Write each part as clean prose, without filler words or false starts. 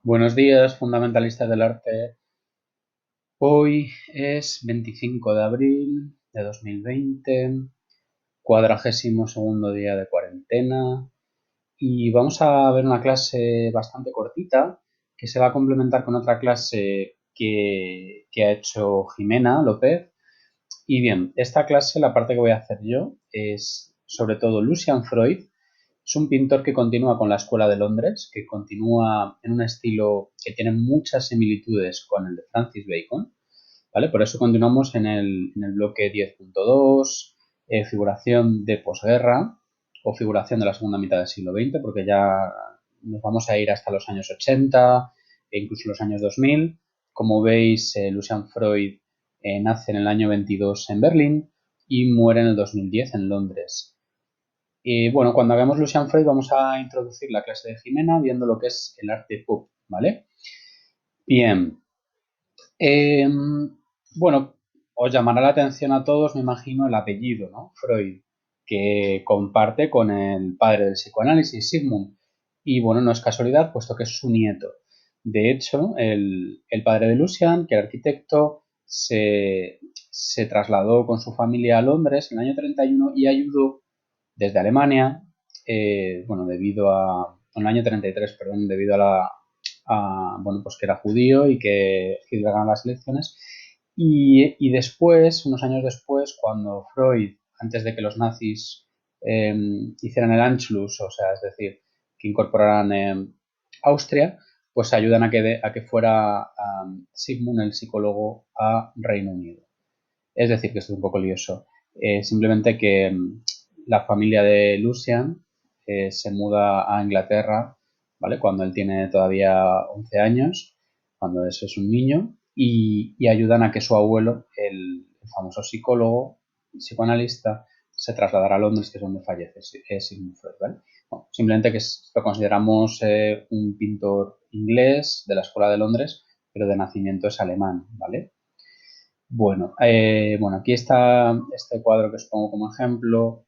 Buenos días, fundamentalistas del arte. Hoy es 25 de abril de 2020, 42º día de cuarentena y vamos a ver una clase bastante cortita que se va a complementar con otra clase que ha hecho Jimena López. Y bien, esta clase, la parte que voy a hacer yo es sobre todo Lucian Freud. Es un pintor que continúa con la Escuela de Londres, que continúa en un estilo que tiene muchas similitudes con el de Francis Bacon, ¿vale? Por eso continuamos en el bloque 10.2, figuración de posguerra o figuración de la segunda mitad del siglo XX, porque ya nos vamos a ir hasta los años 80 e incluso los años 2000. Como veis, Lucian Freud nace en el año 22 en Berlín y muere en el 2010 en Londres. Y bueno, cuando hagamos Lucian Freud vamos a introducir la clase de Jimena viendo lo que es el arte pop, ¿vale? Bien. Eh, bueno, os llamará la atención a todos, me imagino, el apellido, ¿no? Freud, que comparte con el padre del psicoanálisis, Sigmund. Y bueno, no es casualidad, puesto que es su nieto. De hecho, el padre de Lucian, que era arquitecto, se trasladó con su familia a Londres en el año 31 y ayudó desde Alemania, bueno, debido a, en el año 33, perdón, debido bueno, pues que era judío y que Hitler ganó las elecciones. Y después, unos años después, cuando Freud, antes de que los nazis eh, hicieran el Anschluss, o sea, es decir, que incorporaran Austria, pues ayudan a que fuera Sigmund, el psicólogo, a Reino Unido. Es decir, que esto es un poco lioso. Simplemente que la familia de Lucian se muda a Inglaterra, ¿vale? Cuando él tiene todavía 11 años, cuando es un niño, y ayudan a que su abuelo, el famoso psicólogo, psicoanalista, se trasladara a Londres, que es donde fallece Sigmund Freud, ¿vale? Bueno, simplemente que lo consideramos un pintor inglés de la Escuela de Londres, pero de nacimiento es alemán, ¿vale? Bueno, aquí está este cuadro que os pongo como ejemplo,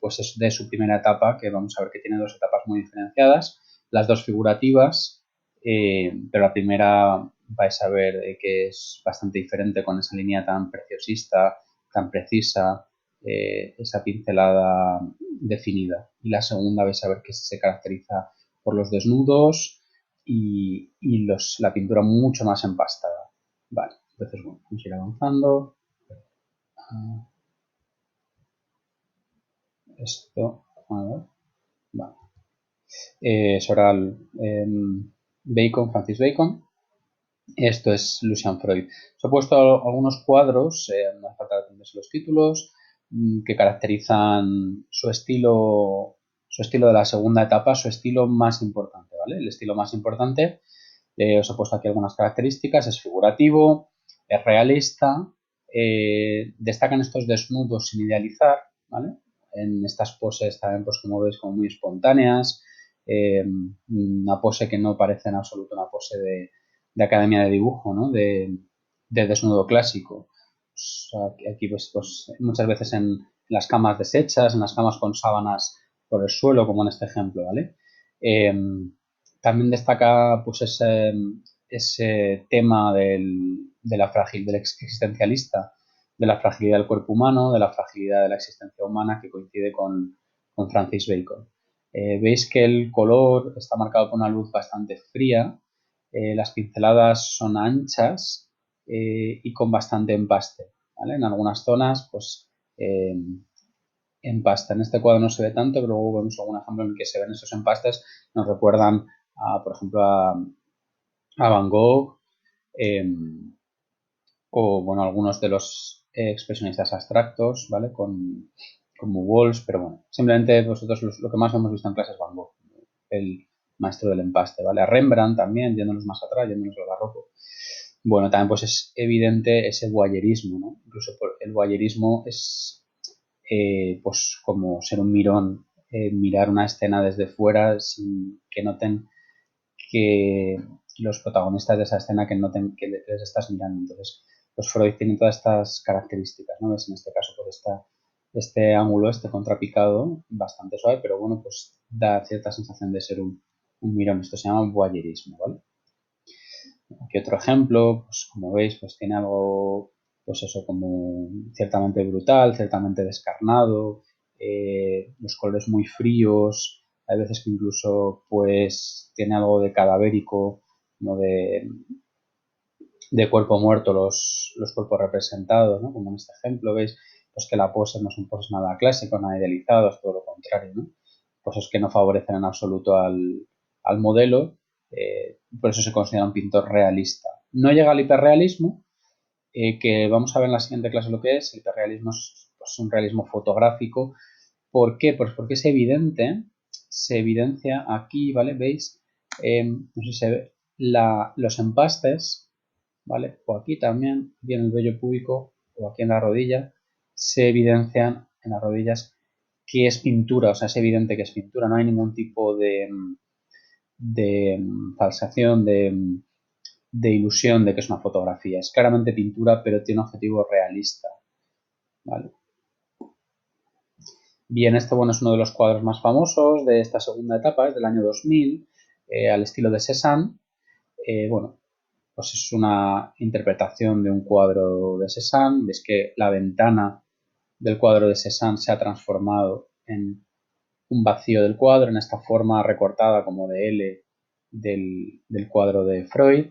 pues es de su primera etapa, que vamos a ver que tiene dos etapas muy diferenciadas, las dos figurativas, pero la primera vais a ver que es bastante diferente con esa línea tan preciosista, tan precisa, esa pincelada definida. Y la segunda vais a ver que se caracteriza por los desnudos y la pintura mucho más empastada. Vale. Entonces, bueno, vamos a ir avanzando. Esto, a ver, vale. Sobre Bacon, Francis Bacon. Esto es Lucian Freud. Os he puesto algunos cuadros, no hace falta aprenderse los títulos, que caracterizan su estilo de la segunda etapa, su estilo más importante, ¿vale? El estilo más importante, os he puesto aquí algunas características, es figurativo, es realista, destacan estos desnudos sin idealizar, ¿vale? En estas poses también, pues como veis, como muy espontáneas, una pose que no parece en absoluto una pose de academia de dibujo, ¿no? De desnudo clásico. Pues aquí pues, muchas veces en las camas deshechas, en las camas con sábanas por el suelo, como en este ejemplo, ¿vale? Eh, También destaca pues ese tema del existencialista, de la fragilidad del cuerpo humano, de la fragilidad de la existencia humana que coincide con Francis Bacon. Veis que el color está marcado por una luz bastante fría, las pinceladas son anchas y con bastante empaste, ¿vale? En algunas zonas, pues empasta. En este cuadro no se ve tanto, pero luego vemos algún ejemplo en el que se ven esos empastes, nos recuerdan, por ejemplo, a Van Gogh eh, o, bueno, algunos de los expresionistas abstractos, ¿vale? Como Walsh, pero bueno, simplemente vosotros lo que más hemos visto en clase es Van Gogh, el maestro del empaste, ¿vale? A Rembrandt también, yéndonos más atrás, yéndonos al barroco. Bueno, también pues es evidente ese voyerismo, ¿no? Incluso el voyerismo es pues como ser un mirón, mirar una escena desde fuera sin que noten que los protagonistas de esa escena que noten que les estás mirando. Entonces, pues Freud tiene todas estas características, ¿no? ¿Ves? En este caso, pues este ángulo, este contrapicado, bastante suave, pero bueno, pues da cierta sensación de ser un un mirón. Esto se llama voyeurismo, ¿vale? Aquí otro ejemplo, pues como veis, pues tiene algo, pues eso, como ciertamente brutal, ciertamente descarnado, los colores muy fríos, hay veces que incluso pues tiene algo de cadavérico, como de cuerpo muerto los cuerpos representados, ¿no? Como en este ejemplo, veis pues que la pose no son poses nada clásicas, nada idealizadas, todo lo contrario, ¿no? Poses que no favorecen en absoluto al modelo, por eso se considera un pintor realista. No llega al hiperrealismo, que vamos a ver en la siguiente clase lo que es. El hiperrealismo es pues, un realismo fotográfico. ¿Por qué? Pues porque es evidente, se evidencia aquí, ¿vale? ¿Veis? No sé si se ve, los empastes, ¿vale? O aquí también, aquí en el vello púbico o aquí en la rodilla, se evidencian en las rodillas que es pintura, o sea, es evidente que es pintura, no hay ningún tipo de falsación, de ilusión de que es una fotografía. Es claramente pintura, pero tiene un objetivo realista, ¿vale? Bien, este bueno, es uno de los cuadros más famosos de esta segunda etapa, es del año 2000, al estilo de Cézanne. Bueno, pues es una interpretación de un cuadro de Cézanne. Ves que la ventana del cuadro de Cézanne se ha transformado en un vacío del cuadro, en esta forma recortada como de L del cuadro de Freud.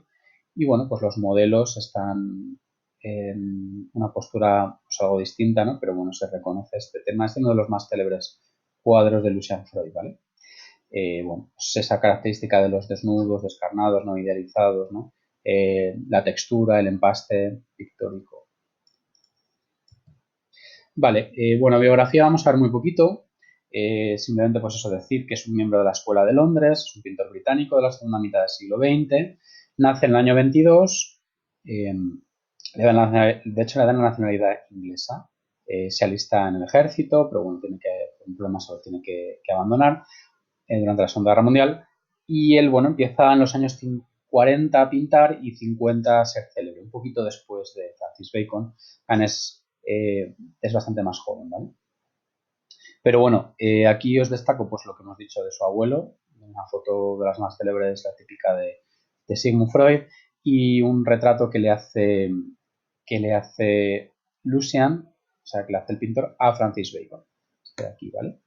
Y bueno, pues los modelos están en una postura pues, algo distinta, ¿no? Pero bueno, se reconoce este tema. Es uno de los más célebres cuadros de Lucian Freud, ¿vale? Bueno, pues esa característica de los desnudos, descarnados, no idealizados, ¿no? La textura, el empaste pictórico. Vale, bueno, biografía vamos a ver muy poquito. Simplemente pues eso decir que es un miembro de la Escuela de Londres, es un pintor británico de la segunda mitad del siglo XX, nace en el año 22, de hecho le dan la nacionalidad inglesa, se alista en el ejército, pero bueno, tiene que, por un problema solo tiene que abandonar durante la Segunda Guerra Mundial, y él, bueno, empieza en los años 40 a pintar y 50 a ser célebre, un poquito después de Francis Bacon. Es bastante más joven, ¿vale? Pero bueno, aquí os destaco pues lo que hemos dicho de su abuelo, una foto de las más célebres, la típica de Sigmund Freud, y un retrato que le hace Lucian, o sea, que le hace el pintor a Francis Bacon. Este de aquí, ¿vale?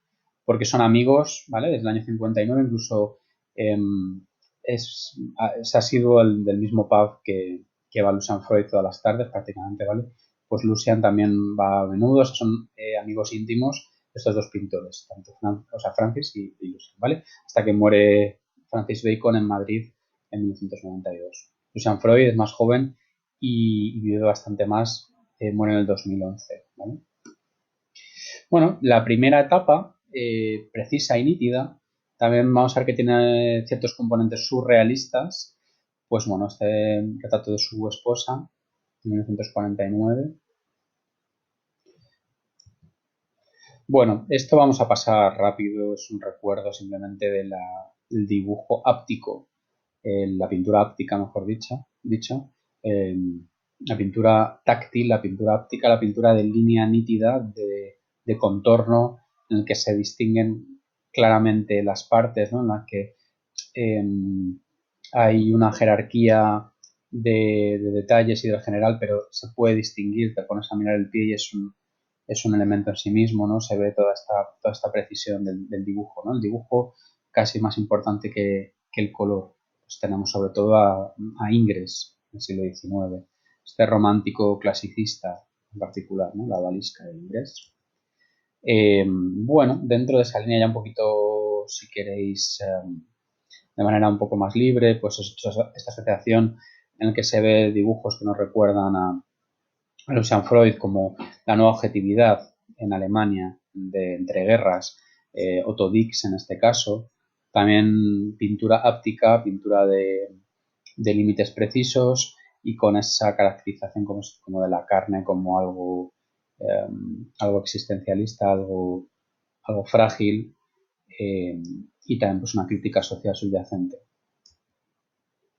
Porque son amigos, ¿vale? Desde el año 59, incluso eh, ha sido el del mismo pub que va Lucian Freud todas las tardes prácticamente, ¿vale? Pues Lucian también va a menudo, o sea, son amigos íntimos estos dos pintores, tanto Francis y Lucian, ¿vale? Hasta que muere Francis Bacon en Madrid en 1992. Lucian Freud es más joven y vive bastante más, muere en el 2011, ¿vale? Bueno, la primera etapa, precisa y nítida, también vamos a ver que tiene ciertos componentes surrealistas, pues bueno, este retrato de su esposa, en 1949. Bueno, esto vamos a pasar rápido, es un recuerdo simplemente del dibujo áptico, la pintura áptica, mejor dicho, eh, la pintura táctil, la pintura áptica, la pintura de línea nítida, de contorno, en el que se distinguen claramente las partes, ¿no? En las que eh, hay una jerarquía de detalles y del general, pero se puede distinguir, te pones a mirar el pie y es un elemento en sí mismo, ¿no? Se ve toda esta precisión del dibujo, ¿no? El dibujo casi más importante que el color. Pues tenemos sobre todo a Ingres, en el siglo XIX, este romántico clasicista en particular, ¿no? La Odalisca de Ingres. Bueno, dentro de esa línea ya un poquito, si queréis, de manera un poco más libre, pues esta asociación en la que se ve dibujos que nos recuerdan a Lucian Freud como la nueva objetividad en Alemania de entreguerras, Otto Dix en este caso, también pintura áptica, pintura de límites precisos y con esa caracterización como de la carne como algo existencialista, algo frágil, y también pues una crítica social subyacente.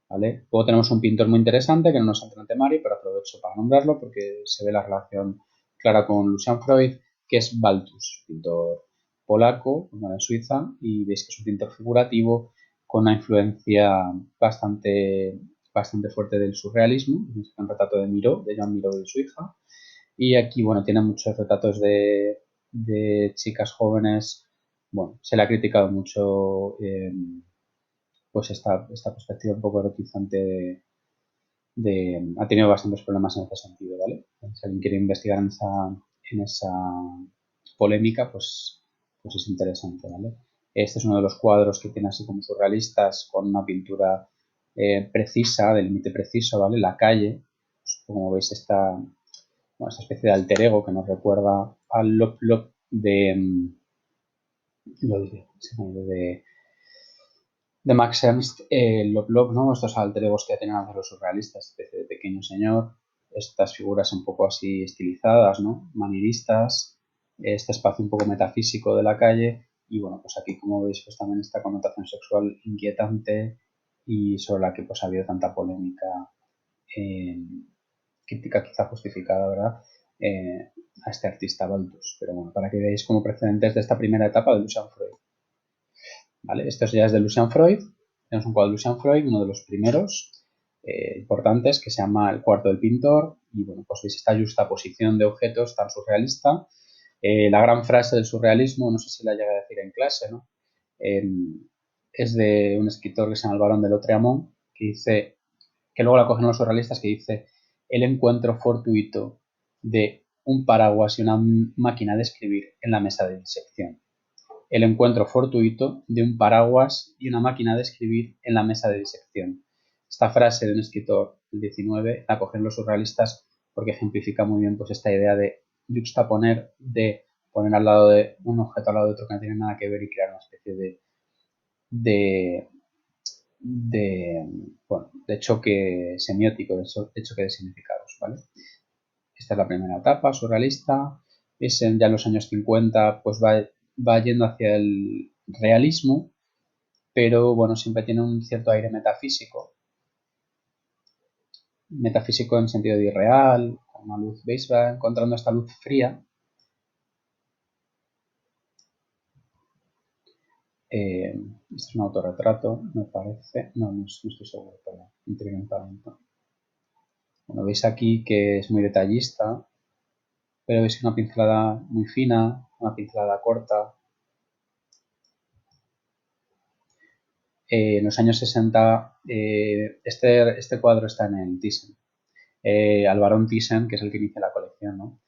¿Vale? Luego tenemos un pintor muy interesante que no nos entra en el temario, pero aprovecho para nombrarlo porque se ve la relación clara con Lucian Freud, que es Baltus, pintor polaco, de Suiza, y veis que es un pintor figurativo con una influencia bastante fuerte del surrealismo. Es un retrato de Miró, de Joan Miró y de su hija. Y aquí, bueno, tiene muchos retratos de chicas jóvenes. Bueno, se le ha criticado mucho pues esta perspectiva un poco erotizante ha tenido bastantes problemas en este sentido, ¿vale? Si alguien quiere investigar en esa polémica, pues es interesante, ¿vale? Este es uno de los cuadros que tiene así como surrealistas, con una pintura precisa, de límite preciso, ¿vale? La calle, pues, como veis, esta especie de alter ego que nos recuerda al Lop Lop de Max Ernst, Lop Lop, ¿no? Estos alter egos que tienen a los surrealistas, especie de pequeño señor, estas figuras un poco así estilizadas, ¿no? Manieristas, este espacio un poco metafísico de la calle, y bueno, pues aquí como veis pues también esta connotación sexual inquietante y sobre la que pues ha habido tanta polémica, crítica quizá justificada, ¿verdad? A este artista Baltus. Pero bueno, para que veáis como precedentes de esta primera etapa de Lucian Freud. ¿Vale? Esto ya es de Lucian Freud. Tenemos un cuadro de Lucian Freud, uno de los primeros importantes, que se llama El cuarto del pintor. Y bueno, pues veis esta justaposición de objetos tan surrealista. La gran frase del surrealismo, no sé si la llegué a decir en clase, ¿no? Es de un escritor que se llama el Barón de Lautréamont, que dice, que luego la cogen los surrealistas, que dice: el encuentro fortuito de un paraguas y una máquina de escribir en la mesa de disección. El encuentro fortuito de un paraguas y una máquina de escribir en la mesa de disección. Esta frase de un escritor del 19 la cogen los surrealistas porque ejemplifica muy bien pues esta idea de juxtaponer, de poner al lado de un objeto al lado de otro que no tiene nada que ver y crear una especie de, de choque semiótico, de choque de significados, ¿vale? Esta es la primera etapa surrealista. Ya en los años 50 pues va yendo hacia el realismo, pero bueno, siempre tiene un cierto aire metafísico en sentido de irreal, con una luz, ¿veis? Va encontrando esta luz fría. Este es un autorretrato, me parece. No estoy seguro, pero bueno, veis aquí que es muy detallista, pero veis una pincelada muy fina, una pincelada corta. En los años 60, este cuadro está en el Thyssen. Al barón Thyssen, que es el que inicia la colección, ¿no?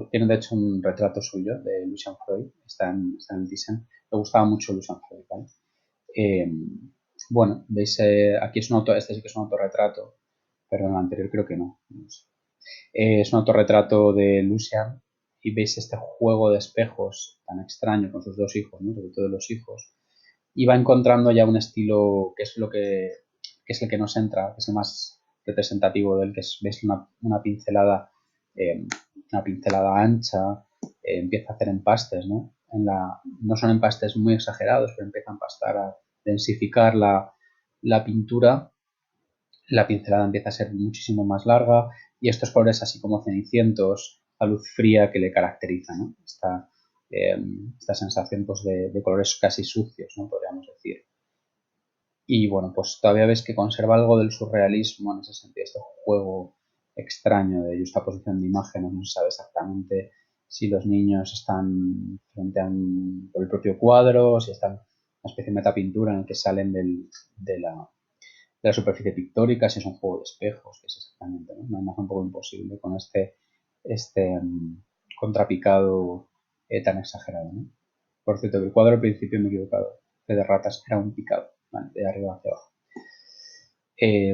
Tiene de hecho un retrato suyo de Lucian Freud, está en el Thyssen. Le gustaba mucho Lucian Freud, ¿vale? Bueno, veis, aquí es este sí que es un autorretrato, pero en el anterior creo que no. No sé. Es un autorretrato de Lucian y veis este juego de espejos tan extraño con sus dos hijos, ¿no? Sobre todo los hijos. Y va encontrando ya un estilo que es es el que nos entra, que es el más representativo del que veis una pincelada ancha, empieza a hacer empastes, ¿no? No son empastes muy exagerados, pero empieza a empastar, a densificar la pintura. La pincelada empieza a ser muchísimo más larga y estos colores así como cenicientos, la luz fría que le caracteriza, ¿no? Esta sensación pues, de colores casi sucios, ¿no? Podríamos decir. Y bueno, pues todavía ves que conserva algo del surrealismo en ese sentido, este juego extraño de justaposición de imágenes, no se sabe exactamente si los niños están frente a por el propio cuadro, si están en una especie de metapintura en el que salen de la superficie pictórica, si es un juego de espejos, que es exactamente, ¿no? Una imagen un poco imposible con este contrapicado tan exagerado, ¿no? Por cierto, el cuadro al principio me he equivocado, de ratas era un picado, ¿vale? De arriba hacia abajo.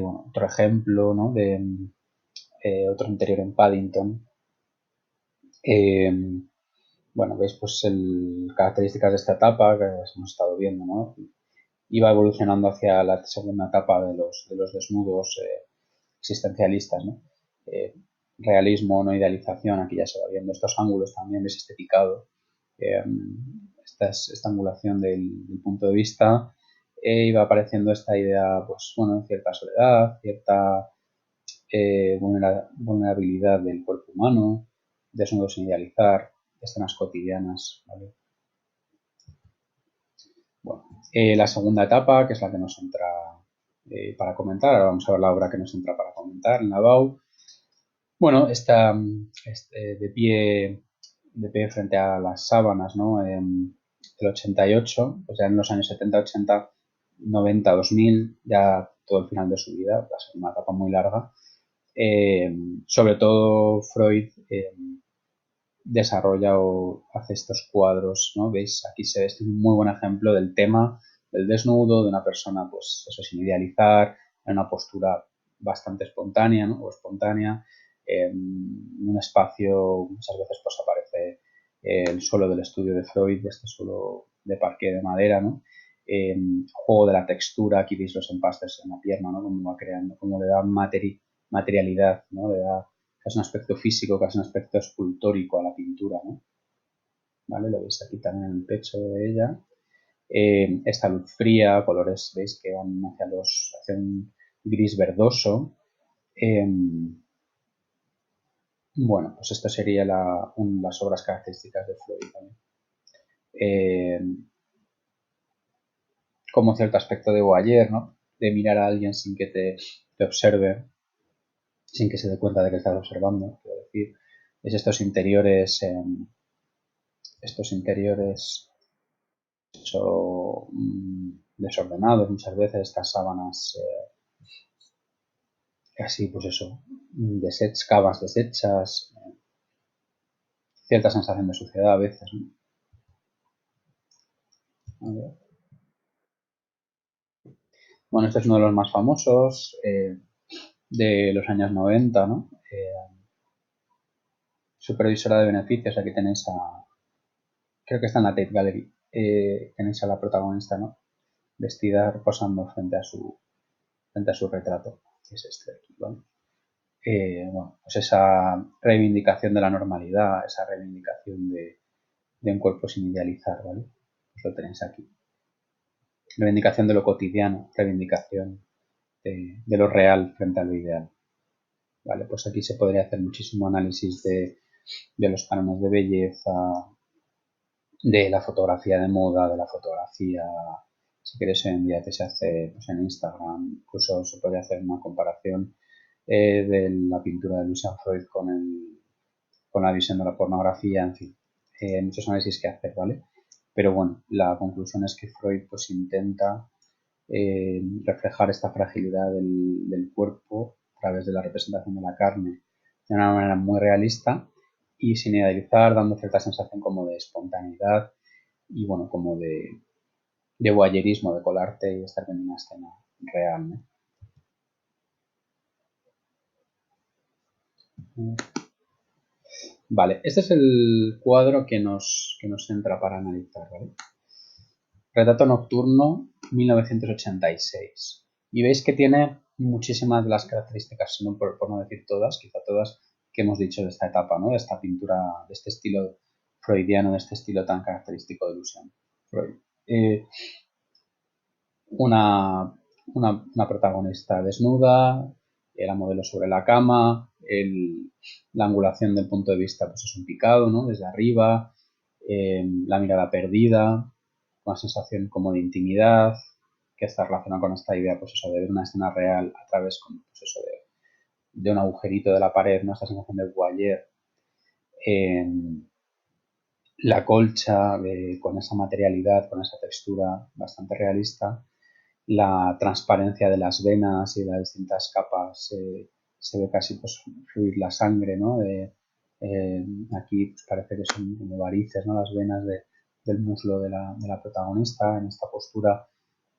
Bueno, otro ejemplo, ¿no? De otro interior en Paddington. Bueno, veis pues características de esta etapa que hemos estado viendo, ¿no? Iba evolucionando hacia la segunda etapa de los desnudos existencialistas, ¿no? Realismo, no idealización, aquí ya se va viendo estos ángulos también, ves este picado, esta angulación del punto de vista, iba apareciendo esta idea, pues bueno, cierta soledad, cierta vulnerabilidad del cuerpo humano, desnudo sin idealizar, escenas cotidianas, ¿vale? Bueno, La segunda etapa, que es la que nos entra para comentar, ahora vamos a ver la obra que nos entra para comentar, en la BAU. Bueno, está de pie frente a las sábanas, ¿no? El 88, pues ya en los años 70, 80, 90, 2000, ya todo el final de su vida, va a ser una etapa muy larga. Sobre todo Freud desarrolla o hace estos cuadros, ¿no? ¿Veis? Aquí se ve, este es un muy buen ejemplo del tema del desnudo, de una persona, pues eso, sin idealizar, en una postura bastante espontánea, ¿no? O espontánea, en un espacio, muchas veces pues aparece el suelo del estudio de Freud, este suelo de parqué de madera, ¿no? Juego de la textura, aquí veis los empastes en la pierna, ¿no? Cómo va creando, cómo le da materialidad, ¿no? Le da casi un aspecto físico, casi un aspecto escultórico a la pintura, ¿no? ¿Vale? Lo veis aquí también en el pecho de ella. Esta luz fría, colores, veis que van hacia un gris verdoso. Bueno, pues esto sería las obras características de Freud, ¿vale? Como cierto aspecto de voyeur, ¿no? De mirar a alguien sin que te observe, sin que se dé cuenta de que estás observando, quiero decir. Es estos interiores desordenados muchas veces, estas sábanas casi, pues eso, camas deshechas, cierta sensación de suciedad a veces, ¿no? A ver. Bueno, este es uno de los más famosos de los años 90, ¿no? Supervisora de beneficios, aquí tenéis creo que está en la Tate Gallery, tenéis a la protagonista, ¿no? Vestida, posando frente a su retrato, que es este de aquí, ¿vale? Bueno, pues esa reivindicación de la normalidad, esa reivindicación de un cuerpo sin idealizar, ¿vale? Pues lo tenéis aquí. Reivindicación de lo cotidiano, reivindicación de lo real frente a lo ideal. Vale, pues aquí se podría hacer muchísimo análisis de los cánones de belleza, de la fotografía de moda, de la fotografía, si quieres hoy en día que se hace pues, en Instagram, incluso se podría hacer una comparación de la pintura de Lucian Freud con la visión de la pornografía, en fin, muchos análisis que hacer, ¿vale? Pero bueno, la conclusión es que Freud pues intenta reflejar esta fragilidad del cuerpo a través de la representación de la carne de una manera muy realista y sin idealizar, dando cierta sensación como de espontaneidad y bueno, como de voyerismo, de colarte y estar viendo una escena real, ¿no? Vale, este es el cuadro que nos entra para analizar, ¿vale? Retrato nocturno 1986. Y veis que tiene muchísimas de las características, no por no decir todas, quizá todas que hemos dicho de esta etapa, ¿no? De esta pintura, de este estilo freudiano, de este estilo tan característico de Lucian Freud. Una protagonista desnuda, la modelo sobre la cama, la angulación del punto de vista pues es un picado, ¿no? Desde arriba, la mirada perdida, una sensación como de intimidad, que está relacionada con esta idea, pues eso, de ver una escena real a través, pues eso, de un agujerito de la pared, ¿no? Esta sensación de voyeur. La colcha con esa materialidad, con esa textura bastante realista, la transparencia de las venas y las distintas capas, se ve casi pues, fluir la sangre, ¿no? Aquí pues, parece que son como varices, ¿no? Las venas del muslo de la protagonista en esta postura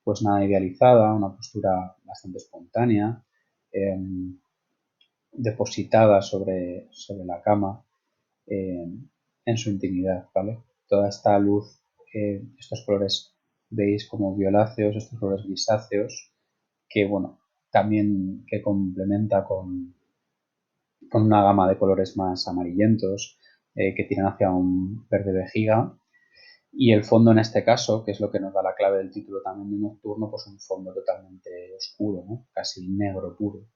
pues nada idealizada, una postura bastante espontánea, eh, depositada sobre la cama eh, en su intimidad, ¿vale? Toda esta luz, estos colores veis como violáceos, estos colores grisáceos, que bueno, también que complementa con una gama de colores más amarillentos, que tiran hacia un verde vejiga. Y el fondo en este caso, que es lo que nos da la clave del título también de Nocturno, pues un fondo totalmente oscuro, ¿no? Casi negro puro.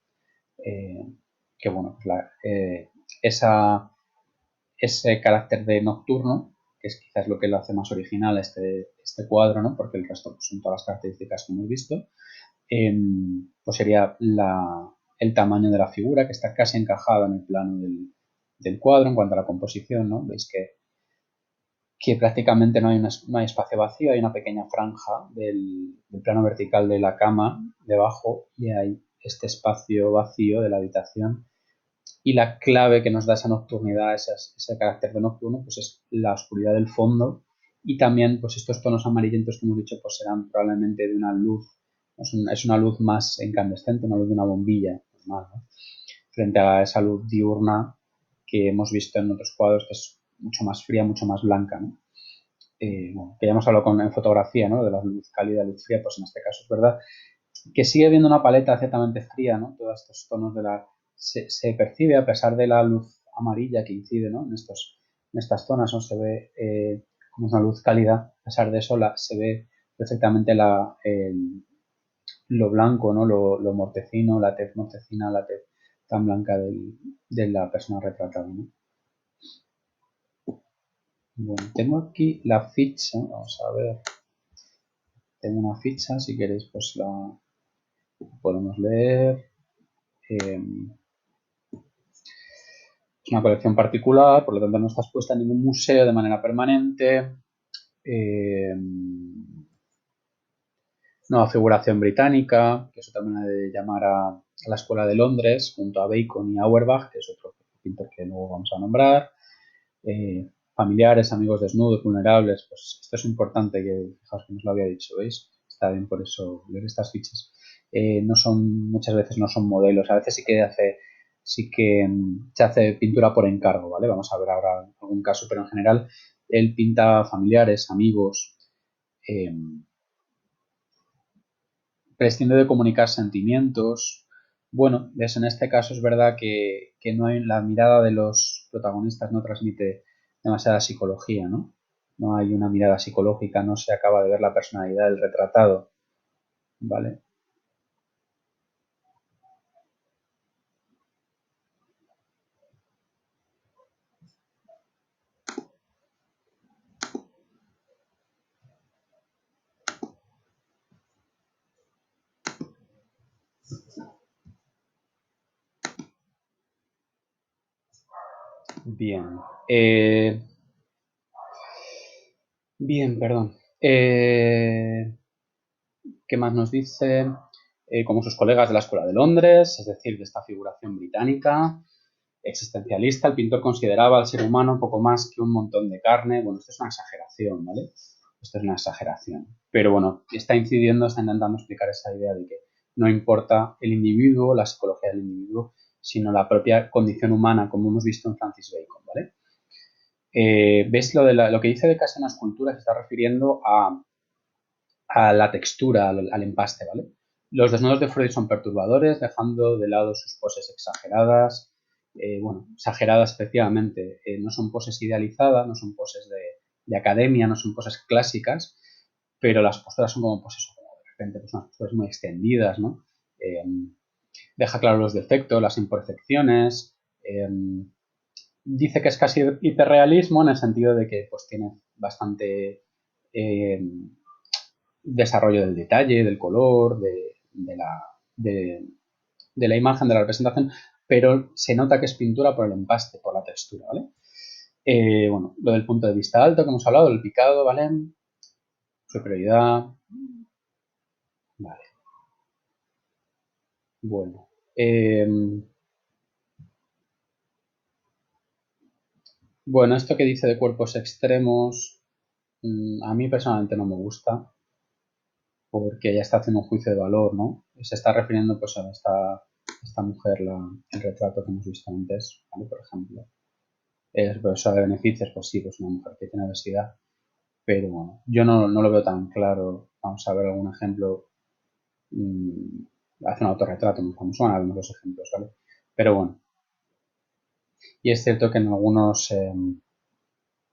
Que bueno, pues ese carácter de nocturno, que es quizás lo que lo hace más original este cuadro, ¿no? Porque el resto pues, son todas las características que hemos visto. Pues sería el tamaño de la figura, que está casi encajada en el plano del cuadro en cuanto a la composición, ¿no? Veis que prácticamente no hay espacio vacío, hay una pequeña franja del plano vertical de la cama debajo y hay este espacio vacío de la habitación. Y la clave que nos da esa nocturnidad, ese carácter de nocturno, pues es la oscuridad del fondo y también pues estos tonos amarillentos que hemos dicho pues serán probablemente de una luz, es una luz más incandescente, una luz de una bombilla normal, ¿no? Frente a esa luz diurna que hemos visto en otros cuadros que es mucho más fría, mucho más blanca, ¿no? Bueno, que ya hemos hablado en fotografía, ¿no? De la luz cálida, luz fría, pues en este caso es verdad que sigue habiendo una paleta ciertamente fría, ¿no? Todos estos tonos se percibe a pesar de la luz amarilla que incide, ¿no? En estas zonas, ¿no? Se ve como una luz cálida, a pesar de eso se ve perfectamente lo blanco, ¿no? Lo mortecino, la tez mortecina, la tez tan blanca de la persona retratada, ¿no? Bueno, tengo aquí la ficha, vamos a ver, tengo una ficha, si queréis pues la podemos leer. Es una colección particular, por lo tanto no está expuesta en ningún museo de manera permanente. Nueva figuración británica, que es otra manera de llamar a la Escuela de Londres, junto a Bacon y Auerbach, que es otro pintor que luego vamos a nombrar. Familiares, amigos desnudos, vulnerables, pues esto es importante, que fijaos que nos lo había dicho, ¿veis? Está bien por eso leer estas fichas. Muchas veces no son modelos, a veces sí que se hace pintura por encargo, ¿vale? Vamos a ver ahora algún caso, pero en general él pinta familiares, amigos, prescinde de comunicar sentimientos. Bueno, en este caso es verdad que no hay, la mirada de los protagonistas no transmite demasiada psicología, ¿no? No hay una mirada psicológica, no se acaba de ver la personalidad del retratado, ¿vale? Bien. Bien, perdón. ¿Qué más nos dice? Como sus colegas de la Escuela de Londres, es decir, de esta figuración británica, existencialista, el pintor consideraba al ser humano poco más que un montón de carne. Bueno, esto es una exageración, ¿vale? Esto es una exageración. Pero bueno, está intentando explicar esa idea de que no importa el individuo, la psicología del individuo, sino la propia condición humana, como hemos visto en Francis Bacon, ¿vale? ¿Ves lo que dice de casi una escultura? Se está refiriendo a la textura, al empaste, ¿vale? Los desnudos de Freud son perturbadores, dejando de lado sus poses exageradas. Bueno, exageradas efectivamente, no son poses idealizadas, no son poses de academia, no son poses clásicas, pero las posturas son como, pues eso, como de repente, pues unas posturas muy extendidas, ¿no? Deja claro los defectos, las imperfecciones. Dice que es casi hiperrealismo en el sentido de que pues tiene bastante eh, desarrollo del detalle, del color, de la imagen, de la representación, pero se nota que es pintura por el empaste, por la textura, ¿vale? Bueno, lo del punto de vista alto que hemos hablado, el picado, ¿vale? Superioridad, vale. Bueno. Bueno, esto que dice de cuerpos extremos, a mí personalmente no me gusta, porque ella está haciendo un juicio de valor, ¿no? Se está refiriendo pues a esta mujer, el retrato que hemos visto antes, ¿vale? Por ejemplo. Es profesora de beneficios, pues sí, pues una mujer que tiene obesidad, pero bueno, yo no lo veo tan claro. Vamos a ver algún ejemplo. Hace un autorretrato muy famoso, bueno, vemos los ejemplos, ¿vale? Pero bueno, y es cierto que en algunos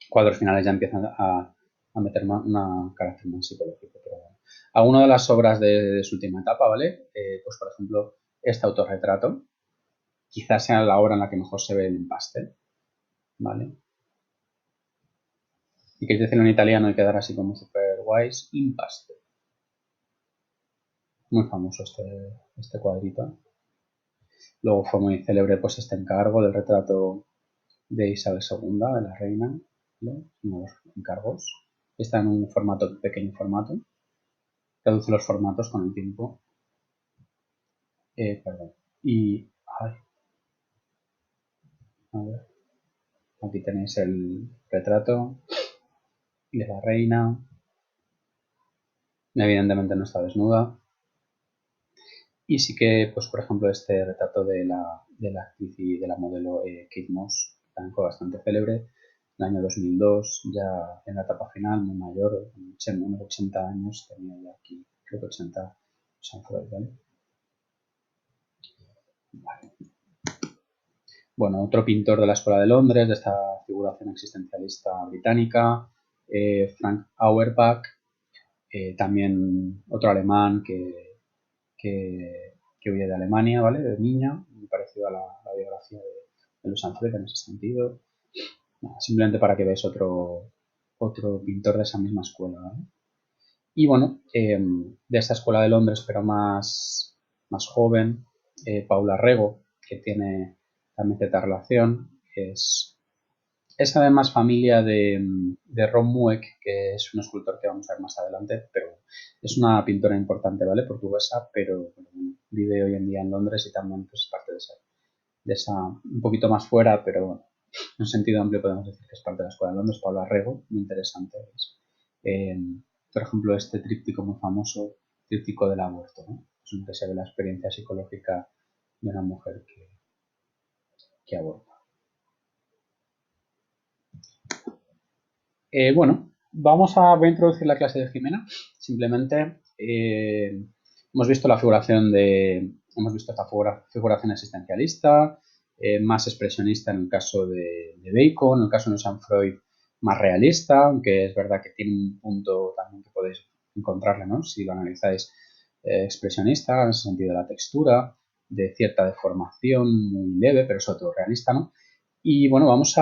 cuadros finales ya empiezan a meter un carácter más psicológico, pero bueno. Alguna de las obras de su última etapa, ¿vale? Pues por ejemplo, este autorretrato, quizás sea la obra en la que mejor se ve el empaste, ¿vale? y queréis decirlo en italiano y quedar así como super guays, impasto. Muy famoso este cuadrito. Luego fue muy célebre pues este encargo del retrato de Isabel II, de la reina, ¿vale? Nuevos encargos. Está en un formato, pequeño formato. Reduce los formatos con el tiempo. Perdón. Y, ay, a ver, aquí tenéis el retrato de la reina. Evidentemente no está desnuda. Y sí que, pues por ejemplo, este retrato de la actriz y de la modelo Kate Moss, también fue bastante célebre, en el año 2002, ya en la etapa final, muy mayor, unos 80 años, tenía ya aquí, creo que 80, San Freud, ¿vale? Bueno, otro pintor de la Escuela de Londres, de esta figuración existencialista británica, Frank Auerbach, también otro alemán que huye de Alemania, ¿vale? De niña, muy parecido a la biografía de Louis Manfred en ese sentido. Nada, simplemente para que veáis otro pintor de esa misma escuela, ¿vale? Y bueno, de esta escuela de Londres, pero más joven, Paula Rego, que tiene también cierta relación, es además familia de Ron Mueck, que es un escultor que vamos a ver más adelante, pero es una pintora importante, ¿vale? Portuguesa, pero bueno, vive hoy en día en Londres y también pues, es parte de esa, un poquito más fuera, pero bueno, en un sentido amplio podemos decir que es parte de la Escuela de Londres. Paula Rego, muy interesante. Eh, por ejemplo, este tríptico muy famoso, tríptico del aborto, ¿no? Es donde se ve la experiencia psicológica de una mujer que aborta. Bueno, voy a introducir la clase de Jimena. Simplemente hemos visto hemos visto esta figuración existencialista, más expresionista en el caso de Bacon, en el caso de Jean Freud más realista, aunque es verdad que tiene un punto también que podéis encontrarle, ¿no? Si lo analizáis, expresionista en el sentido de la textura, de cierta deformación muy leve, pero sobre todo realista, ¿no? Y bueno, vamos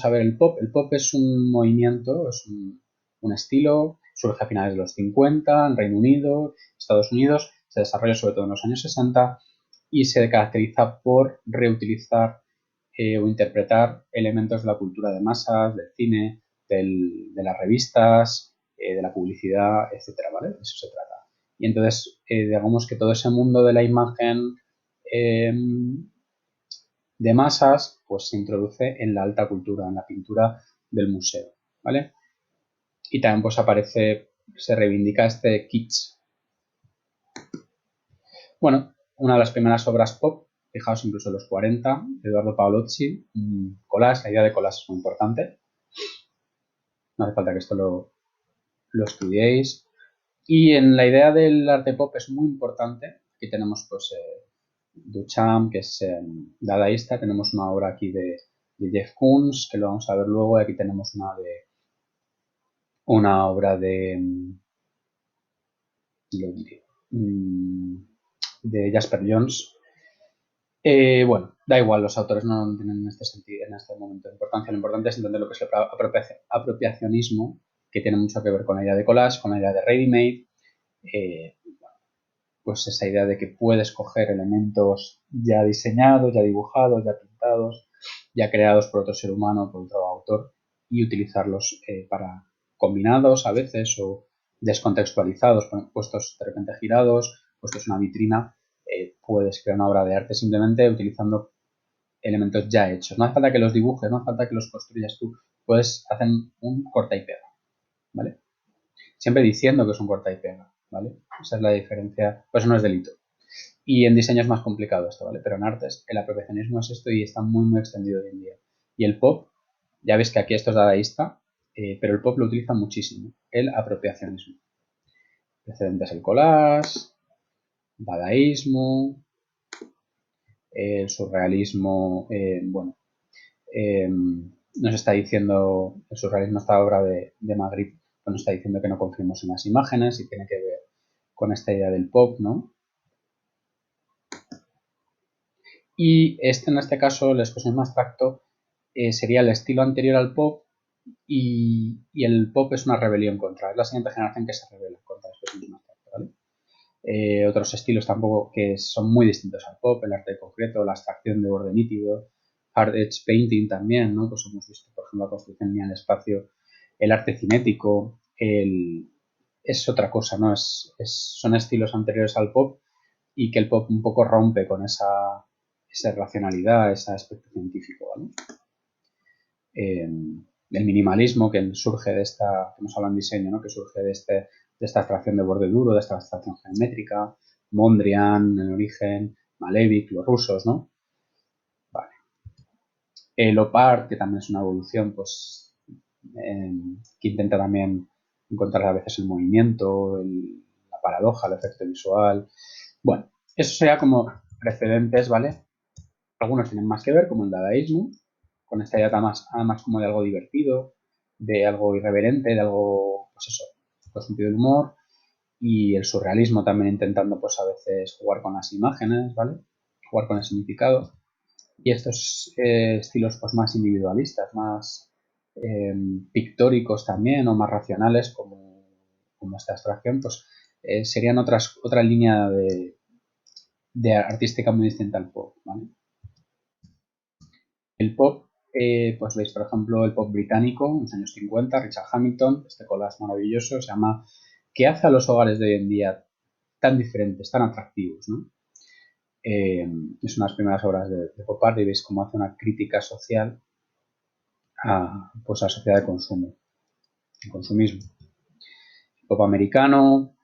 a ver el pop. El pop es un movimiento, es un estilo, surge a finales de los 50 en Reino Unido, Estados Unidos, se desarrolla sobre todo en los años 60 y se caracteriza por reutilizar o interpretar elementos de la cultura de masas, del cine, de las revistas, de la publicidad, etcétera, ¿vale? De eso se trata. Y entonces, digamos que todo ese mundo de la imagen eh, de masas, pues se introduce en la alta cultura, en la pintura del museo, ¿vale? Y también pues se reivindica este kitsch. Bueno, una de las primeras obras pop, fijaos incluso en los 40, Eduardo Paolozzi, collage, la idea de collage es muy importante, no hace falta que esto lo estudiéis. Y en la idea del arte pop es muy importante, aquí tenemos pues Duchamp, que es dadaísta, tenemos una obra aquí de Jeff Koons, que lo vamos a ver luego, y aquí tenemos una obra de Jasper Jones. Bueno, da igual, los autores no tienen en este sentido, en este momento importancia. Lo importante es entender lo que es el apropiacionismo, que tiene mucho que ver con la idea de collage, con la idea de ready-made, pues esa idea de que puedes coger elementos ya diseñados, ya dibujados, ya pintados, ya creados por otro ser humano, por otro autor, y utilizarlos para combinados a veces o descontextualizados, puestos de repente girados, puestos en una vitrina, puedes crear una obra de arte simplemente utilizando elementos ya hechos. No hace falta que los dibujes, no hace falta que los construyas tú, puedes hacer un corta y pega, ¿vale? Siempre diciendo que es un corta y pega, ¿vale? Esa es la diferencia, pues no es delito. Y en diseño es más complicado esto, ¿vale? Pero en artes el apropiacionismo es esto y está muy extendido hoy en día. Y el pop, ya ves que aquí esto es dadaísta, pero el pop lo utiliza muchísimo, el apropiacionismo. Precedentes el collage, dadaísmo, el surrealismo, bueno, nos está diciendo, el surrealismo, esta obra de Magritte, nos está diciendo que no confiemos en las imágenes y tiene que ver con esta idea del pop, ¿no? Y en este caso, el expresionismo abstracto sería el estilo anterior al pop, y el pop es una rebelión contra, es la siguiente generación que se revela contra estos mismos, ¿vale? Otros estilos tampoco que son muy distintos al pop, el arte concreto, la abstracción de borde nítido, hard edge painting también, ¿no? Pues hemos visto, por ejemplo, la construcción lineal del espacio, el arte cinético, es otra cosa, ¿no? Son estilos anteriores al pop y que el pop un poco rompe con esa racionalidad, ese aspecto científico, ¿vale? El minimalismo que surge de esta, que hemos hablado en diseño, ¿no? Que surge de esta abstracción de borde duro, de esta abstracción geométrica, Mondrian, en origen, Malevich, los rusos, ¿no? Vale. El OPAR, que también es una evolución, pues, que intenta también encontrar a veces el movimiento, la paradoja, el efecto visual. Bueno, eso sería como precedentes, ¿vale? Algunos tienen más que ver, como el dadaísmo, con esta idea además como de algo divertido, de algo irreverente, de algo, pues eso, con sentido del humor, y el surrealismo también intentando, pues a veces jugar con las imágenes, ¿vale? Jugar con el significado. Y estos estilos, pues más individualistas, más pictóricos también, o más racionales, como esta abstracción, pues serían otra línea de artística muy distinta al pop, ¿vale? El pop, pues veis, por ejemplo, el pop británico, en los años 50, Richard Hamilton, este collage maravilloso, se llama ¿Qué hace a los hogares de hoy en día tan diferentes, tan atractivos? ¿No? Es una de las primeras obras de pop art y veis cómo hace una crítica social pues a la sociedad de consumo, el consumismo. El pop americano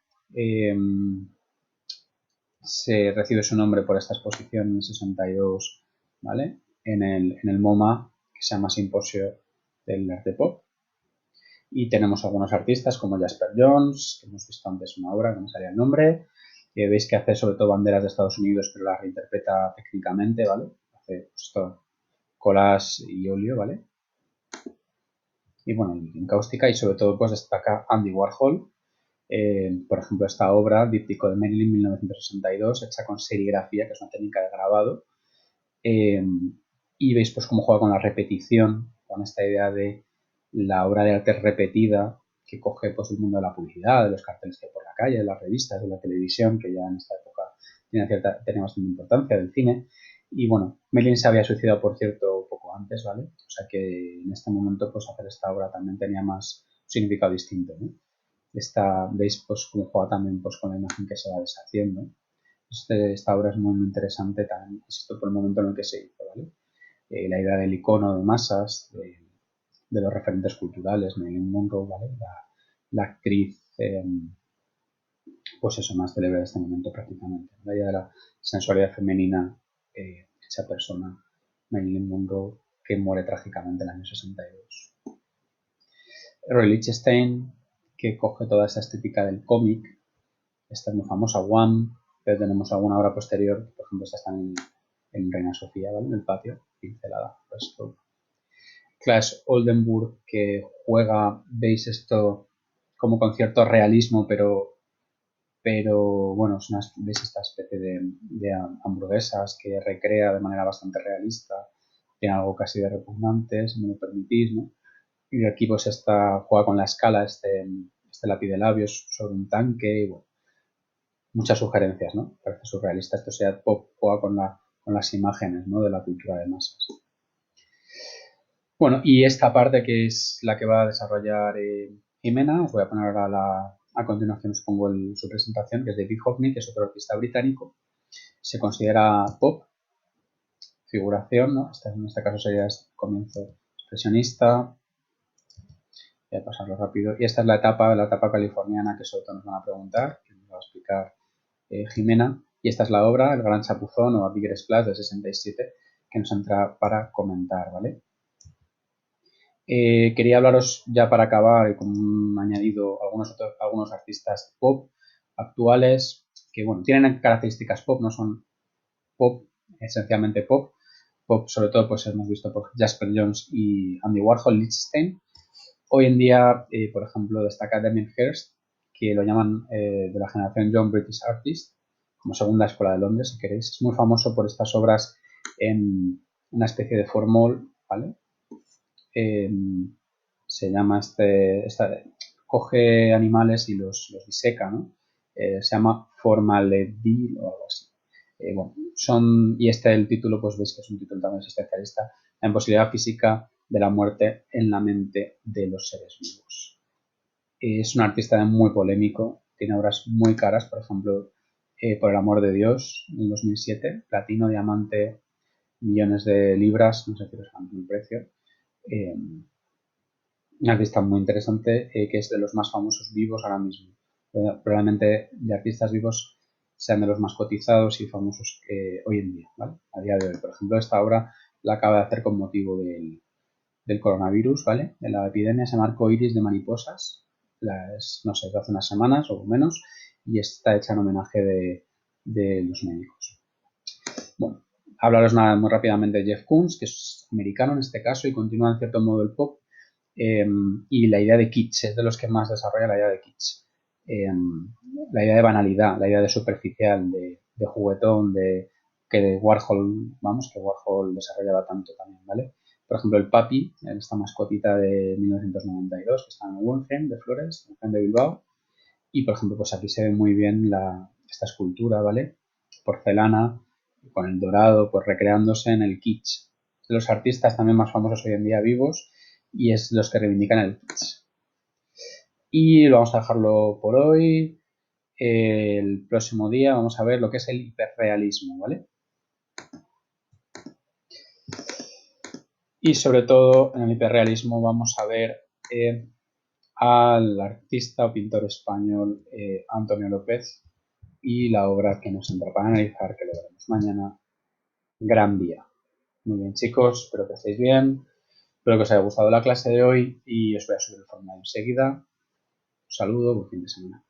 se recibe su nombre por esta exposición en el 62, ¿vale? En el MoMA, que se llama Simposio del Arte Pop. Y tenemos algunos artistas como Jasper Jones, que hemos visto antes una obra, que no me salía el nombre, que veis que hace sobre todo banderas de Estados Unidos, pero las reinterpreta técnicamente, ¿vale? Hace pues, esto, collage y óleo, ¿vale? Y bueno, en cáustica, y sobre todo pues destaca Andy Warhol, por ejemplo, esta obra, Díptico de Marilyn, 1962, hecha con serigrafía, que es una técnica de grabado, y veis pues cómo juega con la repetición, con esta idea de la obra de arte repetida que coge pues el mundo de la publicidad, de los carteles que hay por la calle, de las revistas, de la televisión, que ya en esta época tenía bastante importancia, del cine. Y bueno, Marilyn se había suicidado, por cierto, poco antes, ¿vale? O sea que en este momento pues hacer esta obra también tenía más significado distinto, ¿no? Veis pues cómo juega también pues con la imagen que se va deshaciendo. Esta obra es muy, muy interesante también, esto por el momento en el que se hizo, ¿vale? La idea del icono de masas, de los referentes culturales, Marilyn Monroe, ¿vale? La actriz, pues eso, más célebre de este momento prácticamente. La idea de la sensualidad femenina, esa persona, Marilyn Monroe, que muere trágicamente en el año 62. Roy Lichtenstein, que coge toda esa estética del cómic, esta es muy famosa, One, pero tenemos alguna obra posterior, por ejemplo, esta está en Reina Sofía, ¿vale? En el patio, pincelada. Clash Oldenburg, que juega, veis esto como con cierto realismo, pero bueno, veis esta especie de hamburguesas que recrea de manera bastante realista, tiene algo casi de repugnante, si me lo permitís, ¿no? Y aquí pues juega con la escala, este lápiz de labios sobre un tanque, y bueno, muchas sugerencias, ¿no? Parece surrealista, esto sea pop, juega con las imágenes, ¿no? De la cultura de masas. Bueno, y esta parte que es la que va a desarrollar Jimena, os voy a poner ahora a continuación, os pongo su presentación, que es de David Hockney, que es otro artista británico. Se considera pop, figuración, ¿no? En este caso sería el comienzo expresionista. Voy a pasarlo rápido. Y esta es la etapa californiana que sobre todo nos van a preguntar, que nos va a explicar Jimena. Y esta es la obra, El Gran Chapuzón o A Bigger Splash del 67, que nos entra para comentar, ¿vale? Quería hablaros ya para acabar, como un añadido, algunos artistas pop actuales que, bueno, tienen características pop, no son pop, esencialmente pop. Pop, sobre todo, pues hemos visto por Jasper Jones y Andy Warhol, Lichtenstein. Hoy en día, por ejemplo, destaca Damien Hirst, que lo llaman de la generación Young British Artist, como segunda escuela de Londres, si queréis. Es muy famoso por estas obras en una especie de formol, ¿vale? se llama coge animales y los diseca, ¿no? Se llama Formaldehyd o algo así. Bueno, y el título, pues veis que es un título también existencialista, la imposibilidad física de la muerte en la mente de los seres vivos. Es un artista muy polémico, tiene obras muy caras, por ejemplo, Por el amor de Dios, en 2007, platino, diamante, millones de libras, no sé si los el precio. Un artista muy interesante que es de los más famosos vivos ahora mismo. Probablemente de artistas vivos sean de los más cotizados y famosos hoy en día, ¿vale? A día de hoy. Por ejemplo, esta obra la acaba de hacer con motivo del coronavirus, ¿vale? De la epidemia, se llama Arco Iris de mariposas. No sé, hace unas semanas o menos, y está hecha en homenaje de los médicos. Bueno, hablaros nada muy rápidamente de Jeff Koons, que es americano en este caso y continúa en cierto modo el pop. Y la idea de kitsch, es de los que más desarrolla la idea de kitsch. La idea de banalidad, la idea de superficial, de juguetón, que Warhol desarrollaba tanto también, ¿vale? Por ejemplo, el Papi, esta mascotita de 1992, que está en el Guggenheim de Flores, en de Bilbao. Y, por ejemplo, pues aquí se ve muy bien esta escultura, ¿vale? Porcelana, con el dorado, pues recreándose en el kitsch. De los artistas también más famosos hoy en día vivos y es los que reivindican el kitsch. Y lo vamos a dejarlo por hoy. El próximo día vamos a ver lo que es el hiperrealismo, ¿vale? Y sobre todo en el hiperrealismo vamos a ver al artista o pintor español Antonio López y la obra que nos entra para analizar, que lo veremos mañana, Gran Vía. Muy bien, chicos, espero que estéis bien, espero que os haya gustado la clase de hoy y os voy a subir el formulario enseguida. Un saludo, buen fin de semana.